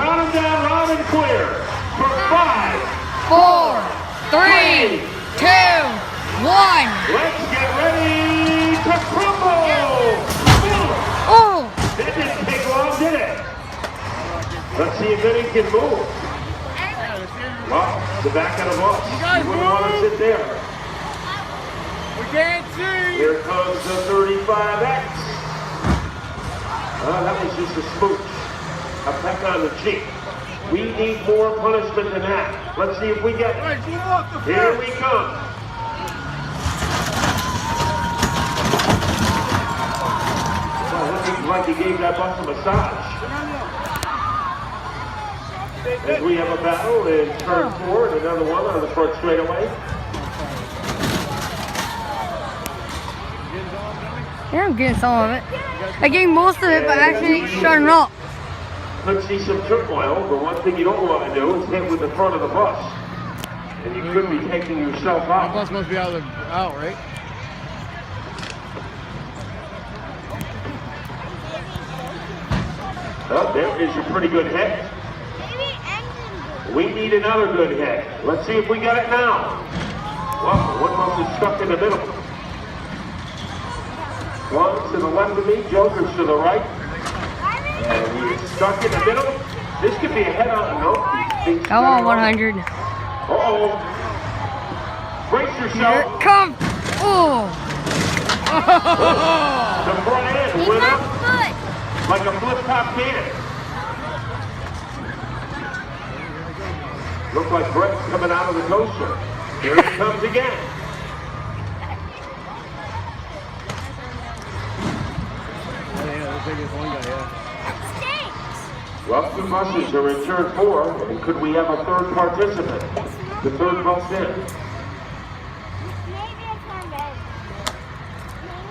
count them down loud and clear. For 5, 4, 3, 2, 1. Let's get ready to crumble. Oh! That didn't take long, did it? Let's see if any can move. Wow, the back of the bus. You wouldn't want to sit there. We can't see. Here comes the 35X. That was just a smooch. A peck on the cheek. We need more punishment than that. Let's see if we get it. Here we come. Well, that seems like he gave that bus a massage. As we have a battle in turn 4 and another one on the front straightaway. Yeah, I'm getting some of it. I gave most of it, but actually shutting up. Let's see some turmoil. The one thing you don't want to do is hit with the front of the bus. And you could be taking yourself The out. bus must be out, right? Oh, there is a pretty good hit. We need another good hit. Let's see if we get it now. Well, one bus is stuck in the middle. One to the left of me, Joker's to the right. And he is stuck in the middle. This could be a head-on. No, Come on, 100. Uh-oh. Brace Here yourself. it comes. Oh! The front end went up like a flip-top can. Looks like Brett's coming out of the coaster. Here it comes again. Well, the buses are in turn 4, and could we have a third participant? The third bus in.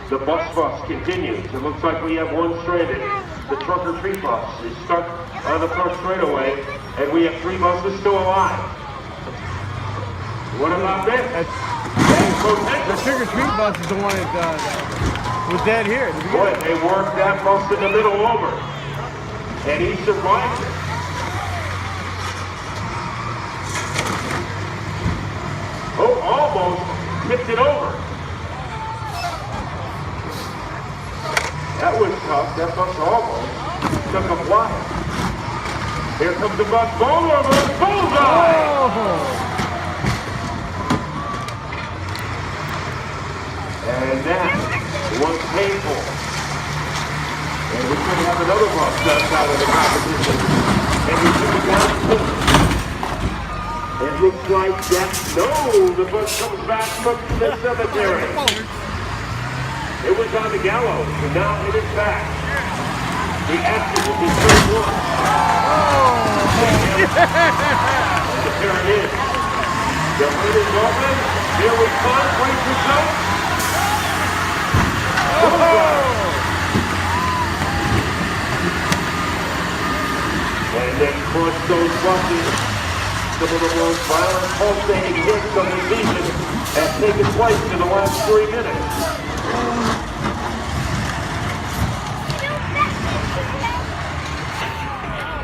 The bus continues. It looks like we have one stranded. The truck or treat bus is stuck on the front straightaway, and we have 3 buses still alive. What about this? The trick or treat bus is the one that was dead here. Boy, they worked that bus in the middle over. And he survived it. Oh, almost tipped it over. That was tough. That bus almost took a flyer. Here comes the bus. Ball over. Bullseye! Oh. And that was painful. And we could have another bus dumped out of the competition. And we should have gone to it looks like that. No, the bus comes back from the cemetery. It was on the gallows, and now it is back. The action will be turn 1. And there it is. The hood is open. Here we come. Brace yourself. And then crush those buses. Some of the most violent pulsating hits of the season have taken place in the last 3 minutes.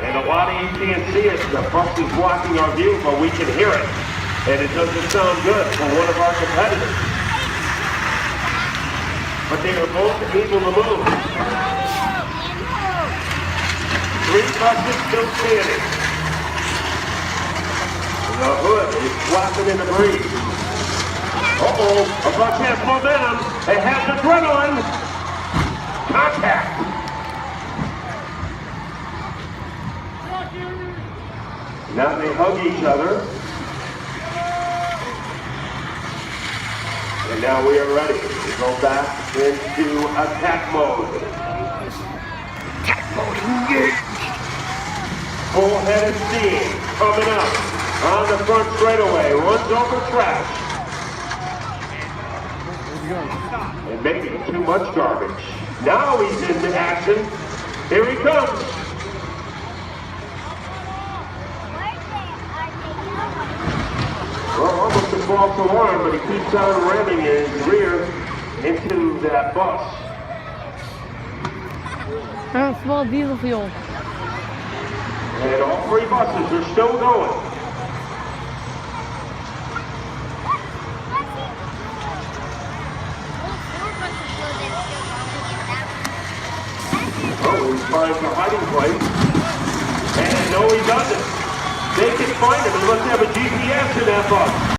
And a lot of you can't see it. The bus is blocking our view, but we can hear it. And it doesn't sound good for one of our competitors. But they are both able to move. 3 buses still standing. The hood is flapping in the breeze. Uh-oh, a bus has momentum. It has adrenaline. Contact. Now they hug each other. And now we are ready to go back into attack mode. Attack mode engaged. Full head of steam coming up on the front straightaway. Runs over trash. And maybe too much garbage. Now he's into action. Here he comes. Well, almost a false alarm, but he keeps on ramming his rear into that bus. I don't smell diesel fuel. And all three buses are still going. Oh, he finds a hiding place. And no, he doesn't. They can find him unless they have a GPS in that bus.